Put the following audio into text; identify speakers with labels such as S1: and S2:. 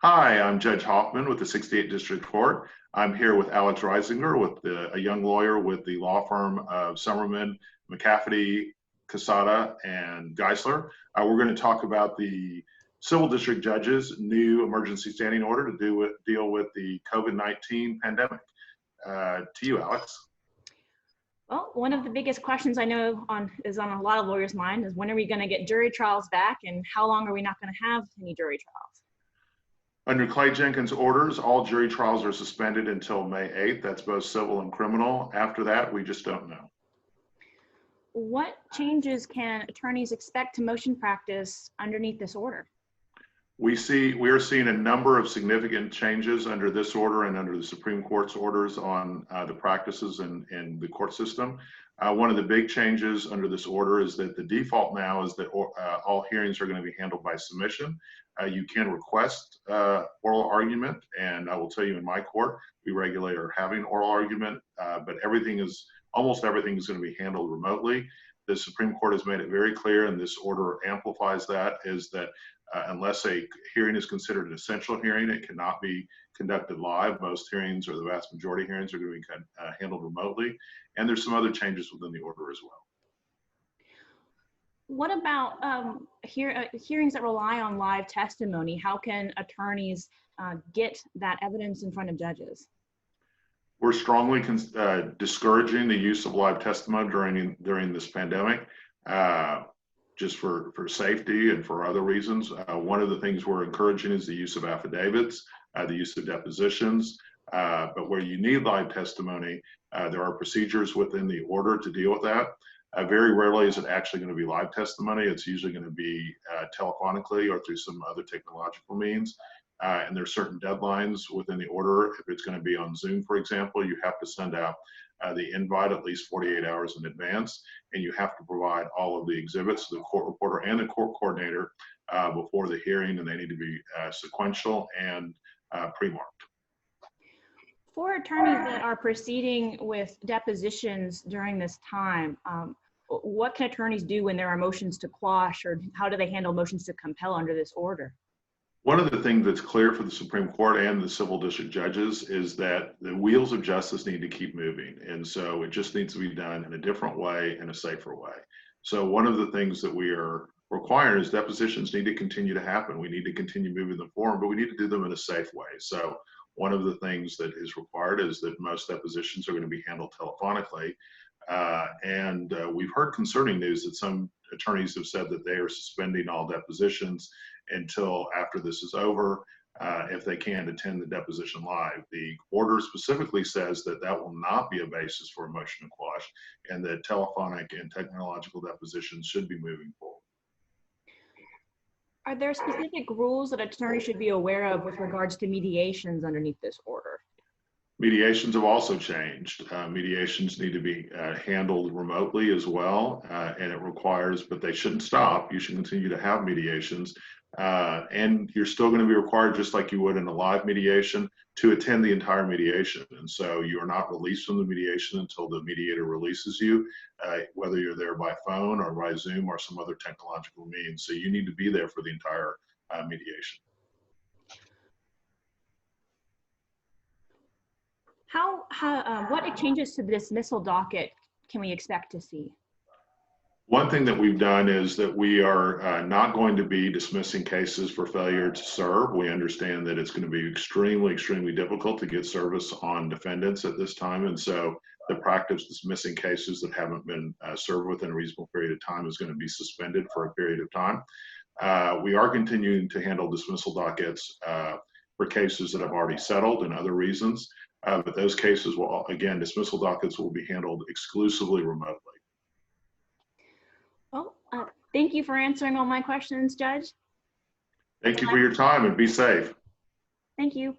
S1: Hi, I'm Judge Hoffman with the 68th District Court. I'm here with Alex Reisinger, a young lawyer with the law firm of Summerman, McCafferty, Casada, and Geisler. We're going to talk about the Civil District Judge's new emergency standing order to deal with the COVID-19 pandemic. To you, Alex.
S2: Well, one of the biggest questions I know is on a lot of lawyers' mind is when are we going to get jury trials back, and how long are we not going to have any jury trials?
S1: Under Clay Jenkins' orders, all jury trials are suspended until May 8th. That's both civil and criminal. After that, we just don't know.
S2: What changes can attorneys expect to motion practice underneath this order?
S1: We are seeing a number of significant changes under this order and under the Supreme Court's orders on the practices in the court system. One of the big changes under this order is that the default now is that all hearings are going to be handled by submission. You can request oral argument, and I will tell you in my court, we regularly are having oral argument, but almost everything is going to be handled remotely. The Supreme Court has made it very clear, and this order amplifies that, is that unless a hearing is considered an essential hearing, it cannot be conducted live. Most hearings, or the vast majority of hearings, are going to be handled remotely. And there's some other changes within the order as well.
S2: What about hearings that rely on live testimony? How can attorneys get that evidence in front of judges?
S1: We're strongly discouraging the use of live testimony during this pandemic, just for safety and for other reasons. One of the things we're encouraging is the use of affidavits, the use of depositions, but where you need live testimony, there are procedures within the order to deal with that. Very rarely is it actually going to be live testimony. It's usually going to be telephonically or through some other technological means. And there are certain deadlines within the order. If it's going to be on Zoom, for example, you have to send out the invite at least 48 hours in advance, and you have to provide all of the exhibits to the court reporter and the court coordinator before the hearing, and they need to be sequential and pre-marked.
S2: For attorneys that are proceeding with depositions during this time, what can attorneys do when there are motions to quash, or how do they handle motions to compel under this order?
S1: One of the things that's clear for the Supreme Court and the civil district judges is that the wheels of justice need to keep moving. And so it just needs to be done in a different way and a safer way. So one of the things that we are requiring is depositions need to continue to happen. We need to continue moving them forward, but we need to do them in a safe way. So one of the things that is required is that most depositions are going to be handled telephonically. And we've heard concerning news that some attorneys have said that they are suspending all depositions until after this is over, if they can attend the deposition live. The order specifically says that that will not be a basis for a motion to quash, and that telephonic and technological depositions should be moving forward.
S2: Are there specific rules that attorneys should be aware of with regards to mediations underneath this order?
S1: Mediations have also changed. Mediations need to be handled remotely as well, and it requires, but they shouldn't stop. You should continue to have mediations, and you're still going to be required, just like you would in a live mediation, to attend the entire mediation. And so you are not released from the mediation until the mediator releases you, whether you're there by phone or by Zoom or some other technological means. So you need to be there for the entire mediation. What
S2: changes to the dismissal docket can we expect to see?
S1: One thing that we've done is that we are not going to be dismissing cases for failure to serve. We understand that it's going to be extremely, extremely difficult to get service on defendants at this time. And so the practice of dismissing cases that haven't been served within a reasonable period of time is going to be suspended for a period of time. We are continuing to handle dismissal dockets for cases that have already settled and other reasons. But those cases will, again, dismissal dockets will be handled exclusively remotely.
S2: Well, thank you for answering all my questions, Judge.
S1: Thank you for your time, and be safe.
S2: Thank you.